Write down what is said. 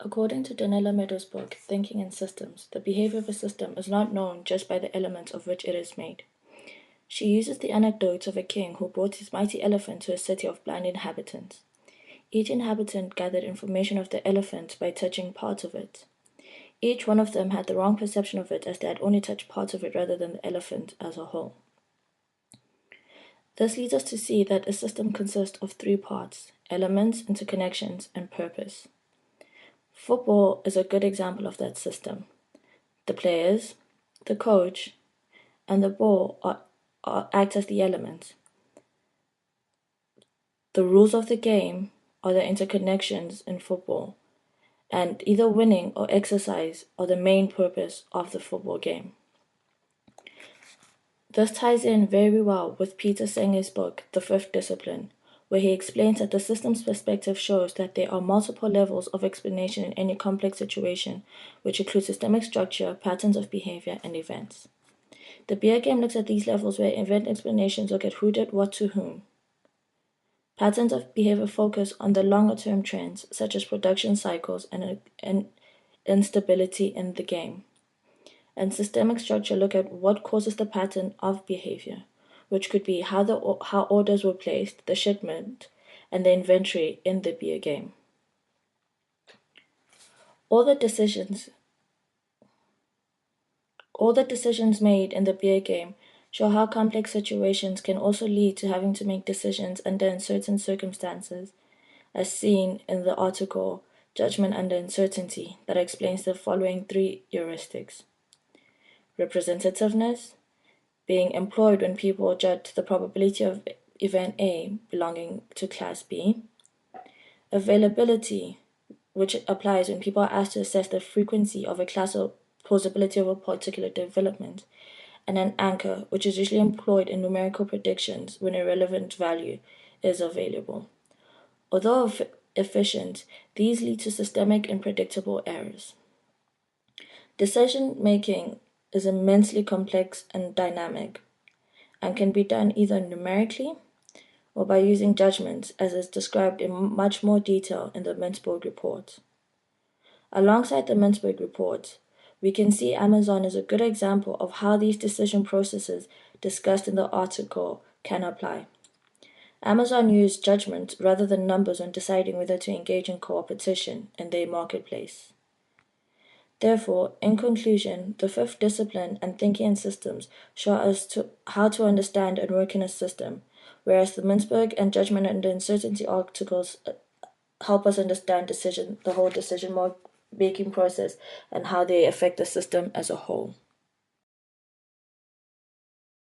According to Donella Meadows' book, Thinking in Systems, the behavior of a system is not known just by the elements of which it is made. She uses the anecdote of a king who brought his mighty elephant to a city of blind inhabitants. Each inhabitant gathered information of the elephant by touching parts of it. Each one of them had the wrong perception of it, as they had only touched parts of it rather than the elephant as a whole. This leads us to see that a system consists of three parts: elements, interconnections, and purpose. Football is a good example of that system. The players, the coach, and the ball act as the elements. The rules of the game are the interconnections in football, and either winning or exercise are the main purpose of the football game. This ties in very well with Peter Senger's book, The Fifth Discipline, where he explains that the system's perspective shows that there are multiple levels of explanation in any complex situation, which includes systemic structure, patterns of behavior, and events. The beer game looks at these levels where event explanations look at who did what to whom. Patterns of behavior focus on the longer-term trends, such as production cycles and instability in the game. And systemic structure look at what causes the pattern of behavior, which could be how orders were placed, the shipment, and the inventory in the beer game. All the decisions made in the beer game show how complex situations can also lead to having to make decisions under uncertain circumstances, as seen in the article Judgment Under Uncertainty that explains the following three heuristics: representativeness, being employed when people judge the probability of event A belonging to class B; availability, which applies when people are asked to assess the frequency of a class or plausibility of a particular development; and an anchor, which is usually employed in numerical predictions when a relevant value is available. Although efficient, these lead to systemic and predictable errors. Decision-making is immensely complex and dynamic, and can be done either numerically or by using judgments, as is described in much more detail in the Mintzberg report. Alongside the Mintzberg report, we can see Amazon as a good example of how these decision processes discussed in the article can apply. Amazon used judgment rather than numbers when deciding whether to engage in competition in their marketplace. Therefore, in conclusion, the fifth discipline and thinking in systems show us how to understand and work in a system, whereas the Mintzberg and Judgment Under Uncertainty articles help us understand the whole decision making process and how they affect the system as a whole.